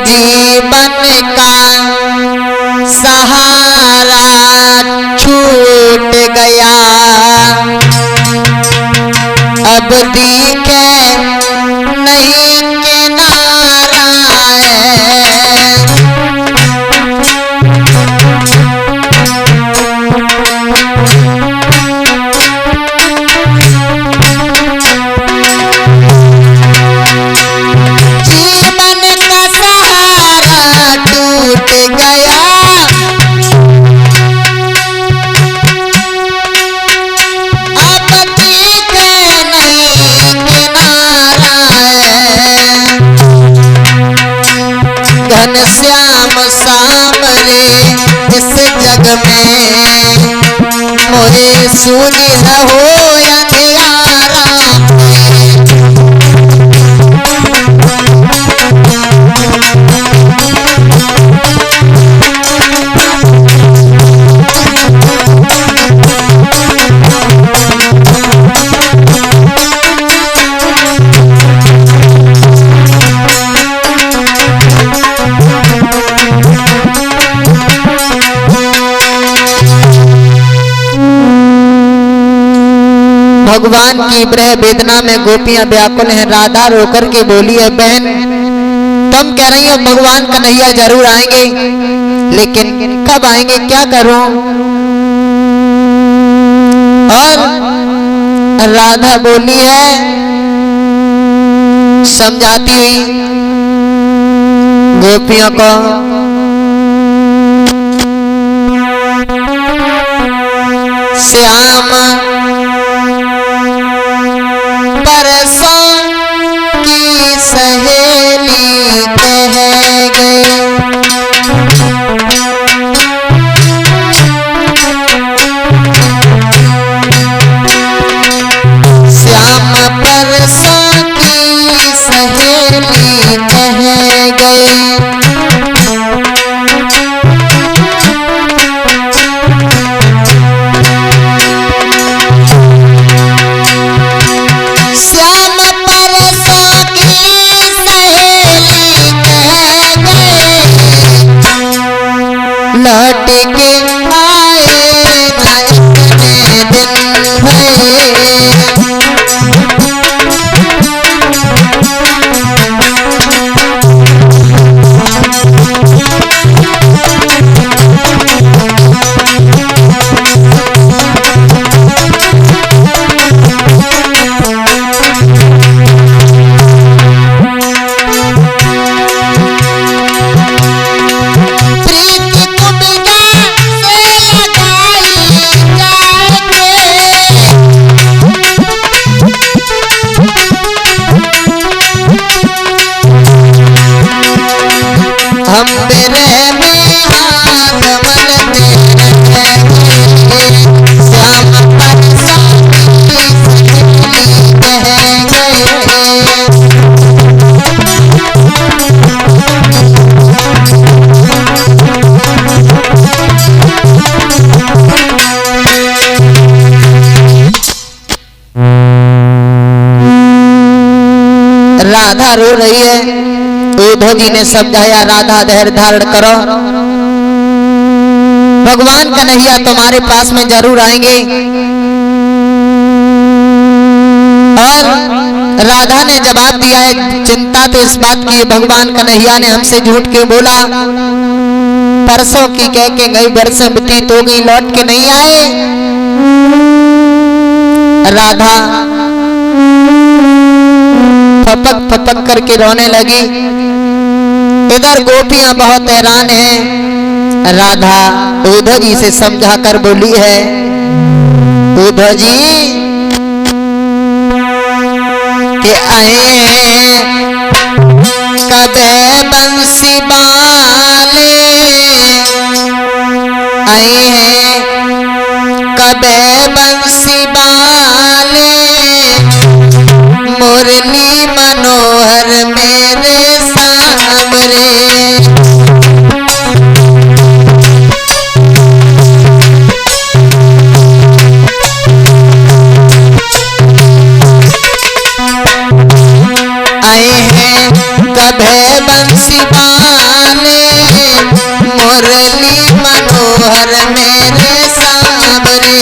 जीवन का सहारा छूट गया, अब दिखे नहीं किनारा है। जीवन का सहारा टूट गया, अब दिखे नहीं किनारा है। घनश्याम सामरे इस जग में मोहे सूझ हो अंधियारा। भगवान की विरह वेदना में गोपियां व्याकुल हैं। राधा रोकर के बोली है, बहन तुम कह रही हो भगवान कन्हैया जरूर आएंगे, लेकिन कब आएंगे, क्या करूं? और राधा बोली है समझाती हुई गोपियों को, श्याम परसों की सहेली कह गई, श्याम परसों की सहेली कह गई। श्याम परसों की सहेली कह गए, लौट के आए न इतने दिन भये। हम विरह में हाथ मलते रहेंगे, श्याम परसों की सहेली कह गए। राधा रो रही है। उद्धव जी ने समझाया, राधा धैर्य धारण करो, भगवान कन्हैया तुम्हारे पास में जरूर आएंगे। और राधा ने जवाब दिया है, चिंता तो इस बात की भगवान कन्हैया ने हमसे झूठ क्यों बोला, परसों की कह के गई बरसें व्यतीत हो गई, लौट के नहीं आए। राधा फपक फपक करके रोने लगी। इधर गोपियां बहुत हैरान हैं। राधा उद्धव जी से समझा कर बोली है, उद्धव जी के आए हैं कबे बंसी बाले, आए हैं कबे बंसी बाले, मुरली मनोहर मेरे सामने। आए हैं कभे बंसी वाले मुरली मनोहर मेरे सांवरे।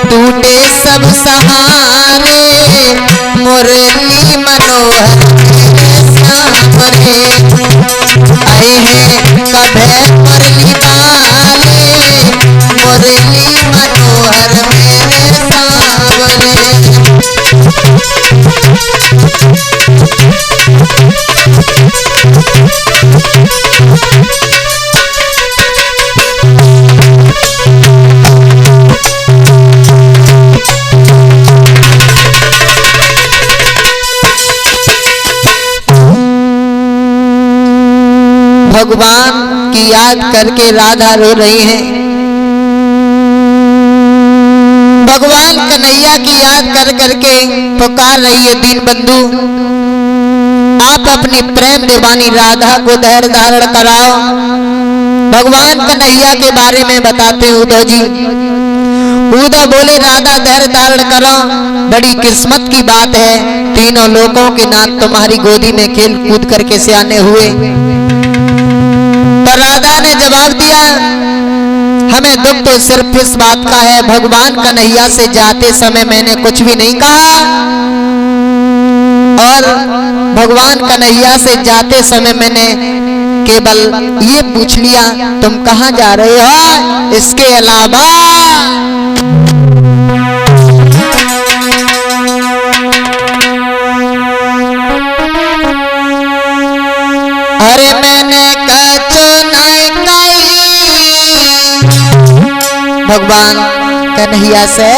टूटे सब सहारे मुरली मनोहर मेरे सांवरे। आए हैं कभे मुरली वाले मुरली मनोहर मेरे सांवरे। भगवान की याद करके राधा रो रही हैं। भगवान कन्हैया की याद कर करके पुकार रही है दीन बंधु, आप अपनी प्रेम दीवानी राधा को धैर्य धारण कराओ। भगवान कन्हैया के बारे में बताते उद्धव जी। उद्धव बोले राधा धैर्य धारण करो, बड़ी किस्मत की बात है, तीनों लोगों के नाथ तुम्हारी गोदी में खेल कूद करके सियाने हुए। तो राधा ने जवाब दिया, हमें दुख तो सिर्फ इस बात का है, भगवान कन्हैया से जाते समय मैंने कुछ भी नहीं कहा, और भगवान कन्हैया से जाते समय मैंने केवल ये पूछ लिया तुम कहाँ जा रहे हो, इसके अलावा अरे मैंने कछु नहीं कही भगवान कन्हैया से,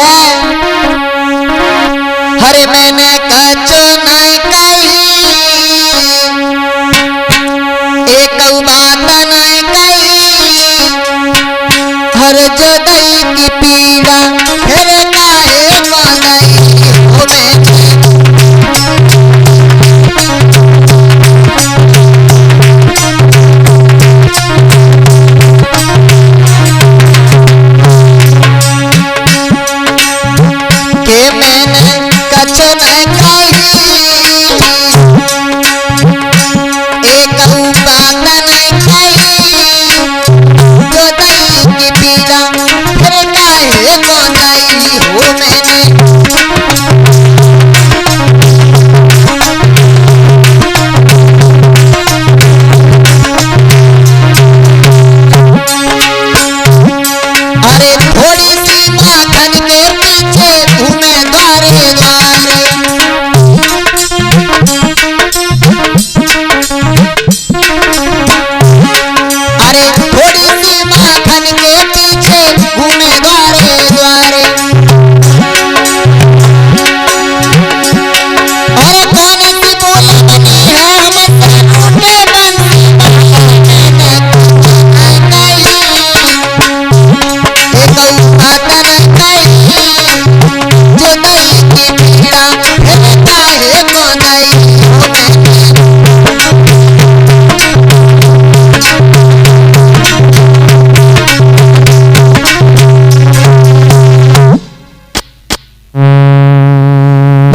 अरे मैंने कछु नहीं कही, एक बात नहीं कही, हर जुदाई की पीड़ा फिर काहे मांगई हो मैंने।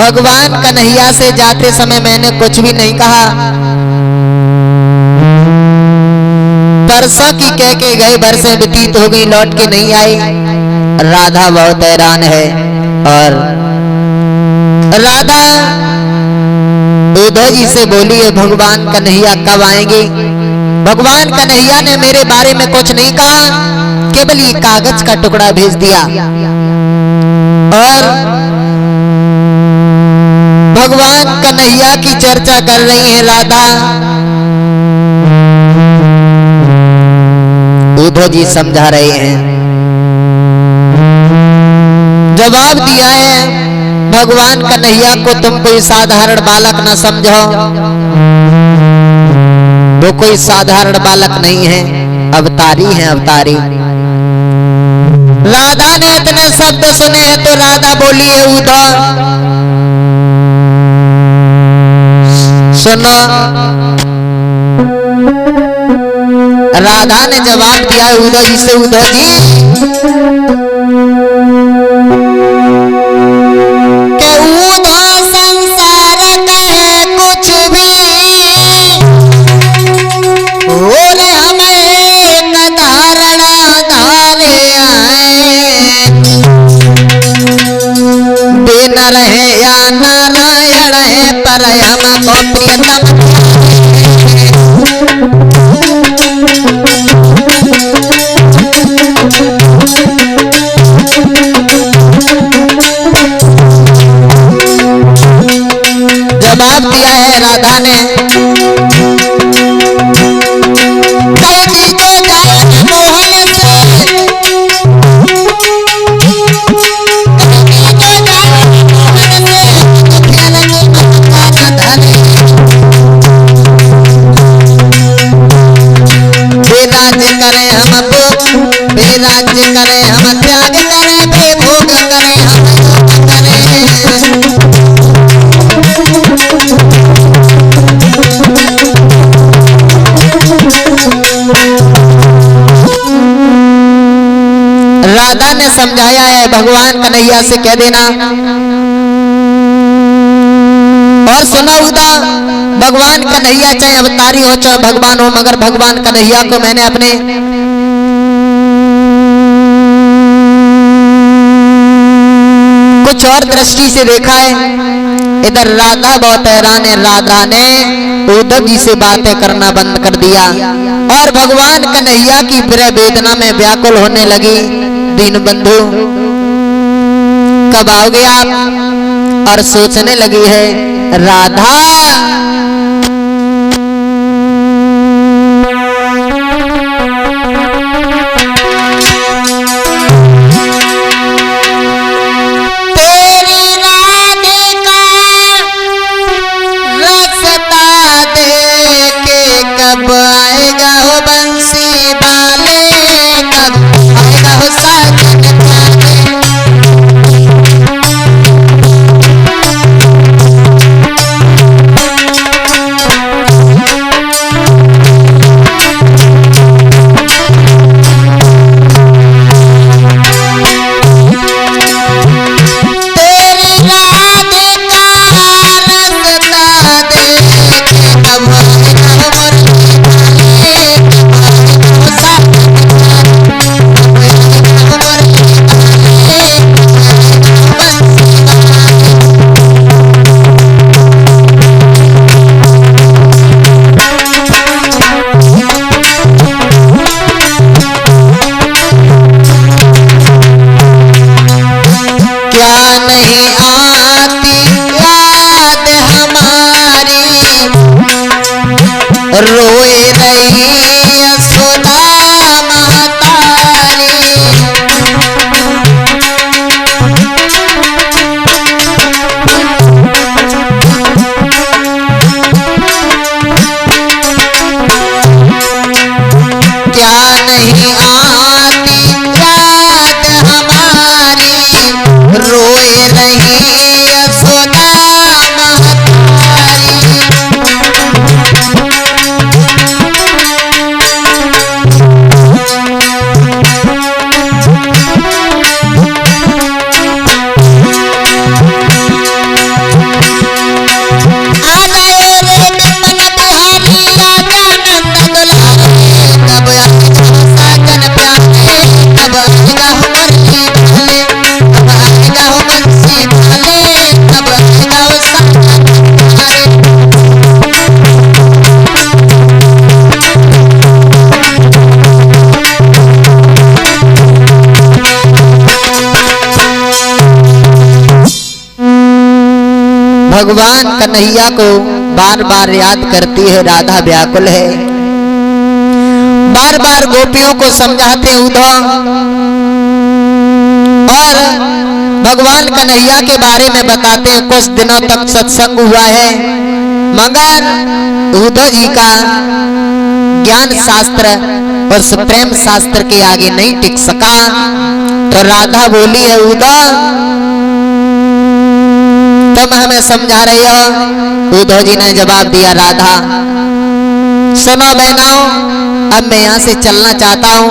भगवान कन्हैया से जाते समय मैंने कुछ भी नहीं कहा, परसों की कह के गए बरसें व्यतीत हो गई, लौट के नहीं आई। राधा बहुत हैरान है, और राधा उद्धव जी से बोली है भगवान कन्हैया कब आएंगे। भगवान कन्हैया ने मेरे बारे में कुछ नहीं कहा, केवल ये कागज का टुकड़ा भेज दिया। और भगवान कन्हैया की चर्चा कर रही है राधा। उद्धव जी समझा रहे हैं, जवाब दिया है भगवान कन्हैया को तुम कोई साधारण बालक न समझो, वो कोई साधारण बालक नहीं है, अवतारी है अवतारी। राधा ने इतने शब्द सुने हैं तो राधा बोली है उद्धव सुनो। राधा ने जवाब दिया उद्धव जी से, उद्धव जी के उद्धव संसार कहे कुछ भी बोले हमें एक धारणा धारे आए, दिन रहे या नारायण है पर हमको प्रियतम। जवाब दिया है राधा ने, राज्य करें हम त्याग करें, बेभोग करें हम राधा ने समझाया है भगवान कन्हैया से कह देना। और सुना उद्धव, भगवान कन्हैया चाहे अवतारी हो चाहे भगवान हो, मगर भगवान कन्हैया को मैंने अपने कुछ और दृष्टि से देखा है। इधर राधा बहुत हैरान है, राधा ने उद्धव जी से बातें करना बंद कर दिया और भगवान कन्हैया की विरह वेदना में व्याकुल होने लगी। दीन बंधु कब आओगे आप? और सोचने लगी है राधा रोए रही यशोदा महतारी, क्या नहीं आती याद हमारी, रोए रही यशोदा भगवान कन्हैया को बार बार याद करती है। राधा व्याकुल है, बार बार गोपियों को समझाते उद्धव और भगवान कन्हैया के बारे में बताते हैं। कुछ दिनों तक सत्संग हुआ है, मगर उद्धव जी का ज्ञान शास्त्र और प्रेम शास्त्र के आगे नहीं टिक सका। तो राधा बोली है, उद्धव तुम हमें समझा रही हो। उद्धव जी ने जवाब दिया, राधा सुनो बहनाओ, अब मैं यहाँ से चलना चाहता हूँ।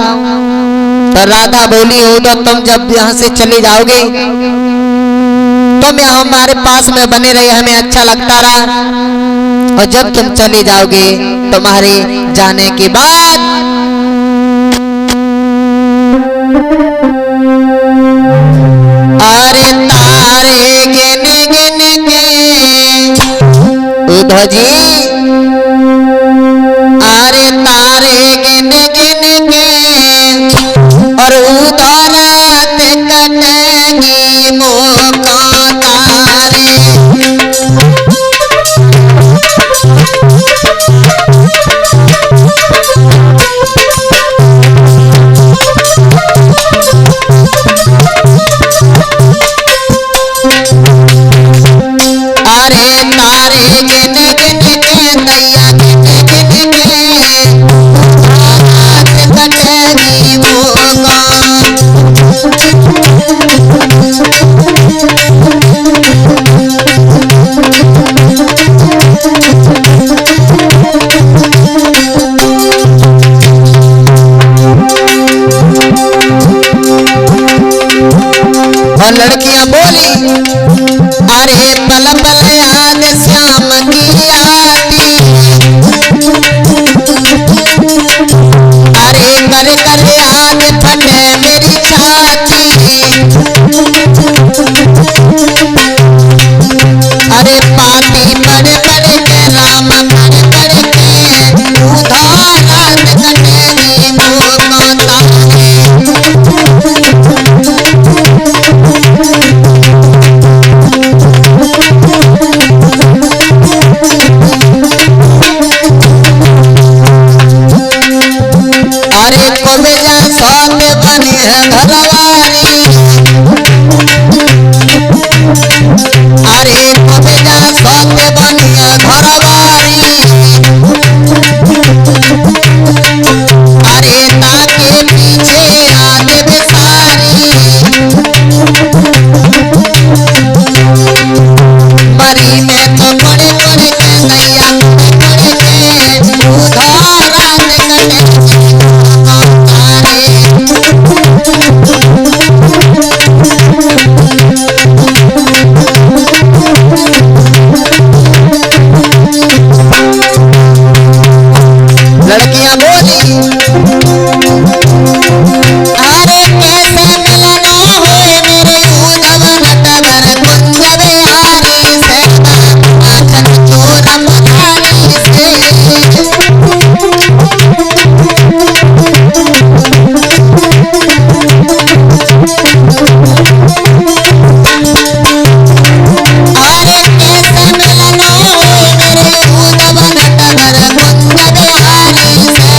तो राधा बोली, उद्धव तुम जब यहाँ से चली जाओगे तुम यहाँ हमारे पास में बने रहे, हमें अच्छा लगता रहा। और जब तुम चली जाओगे तुम्हारे जाने के बाद अरे तारे गिन गिन के उद्धव जी, अरे तारे गिन गिन के और उधर रात कटेगी मौका तारे। और लड़कियां बोली, अरे पल पल याद श्याम की आती, अरे कर कर याद फटे मेरी छाती। अरे पापी पड़े पड़े के राम पड़े पड़े के उधार रात कटेगी मौका तारे। अरे कबजा साथ बनी है घरवारी, अरे कबजा साथ बनी है घरवारी। अरे ताके पीछे याद बेसारी, मरी में तो पड़े पड़े के नैया पड़े के उधार रात कटे लड़कियां बोली, अरे कैसे मिलना है मेरे उद्धव नटवर कुंज बिहारी से, आंचल चोर मधारी से। अरे कैसे मिलना है मेरे उद्धव नटवर कुंज बिहारी से।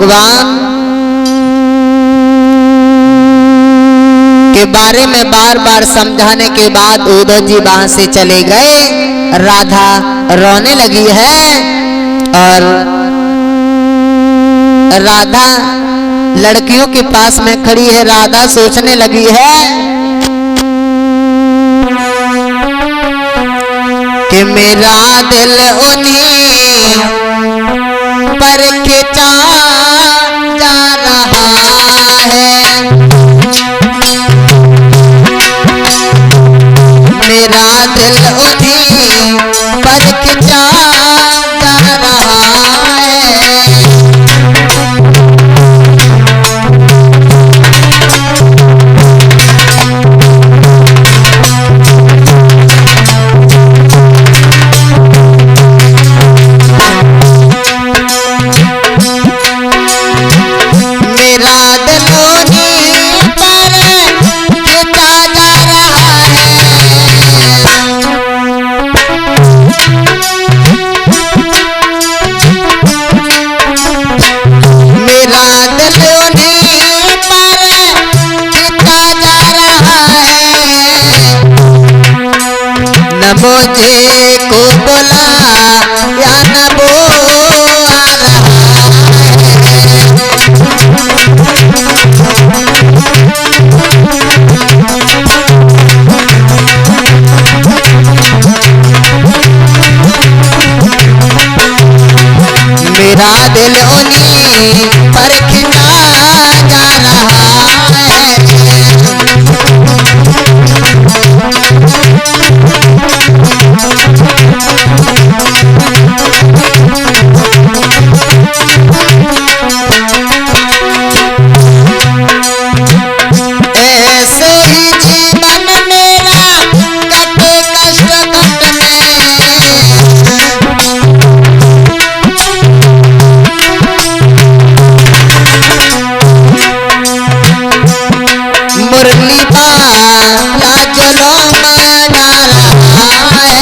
भगवान के बारे में बार बार समझाने के बाद उद्धव जी वहां से चले गए। राधा रोने लगी है और राधा लड़कियों के पास में खड़ी है। राधा सोचने लगी है कि मेरा दिल उन्हीं पर खिंचा जा रहा है, मेरा दिल उन्हीं पर खिंचा जा रहा है। मुझे को बोला या न बोला मेरा दिल उन्हीं पर खिंचा जा रहा है। ऐसे ही जीवन मेरा कटे कष्ट कट में, मुरली वाला जुलूम गा रहा है,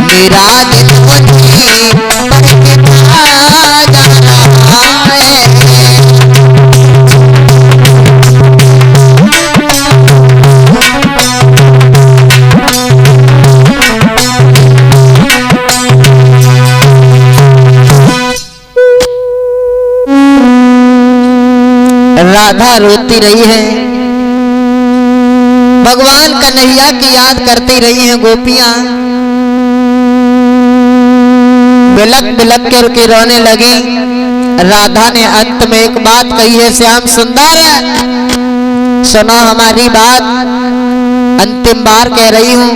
मेरा दिल उन्हीं पर खिंचा जा रहा है। राधा रोती रही है, भगवान कन्हैया की याद करती रही हैं गोपियां, बिलक बिलक करके रोने लगी। राधा ने अंत में एक बात कही है, श्याम सुंदर सुनो हमारी बात, अंतिम बार कह रही हूं।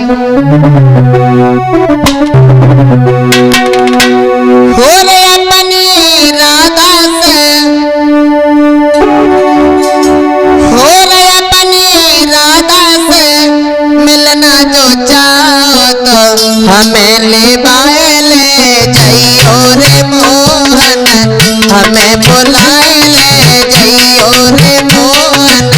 हो रे अपनी राधा से, हो रे अपनी राधा से मिलना जो चाहो तो हमें ले बाए ले जाइयो रे मोहन, हमें बुलाए ले जाइयो रे मोहन।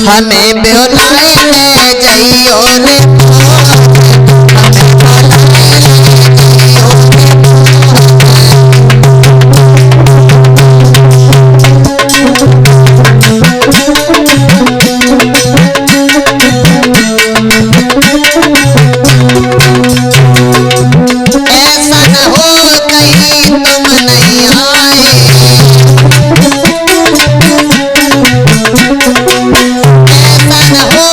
हमें बुलाए ले जाइयो रे ऐसा न हो कहीं तुम नहीं आए, ऐसा न हो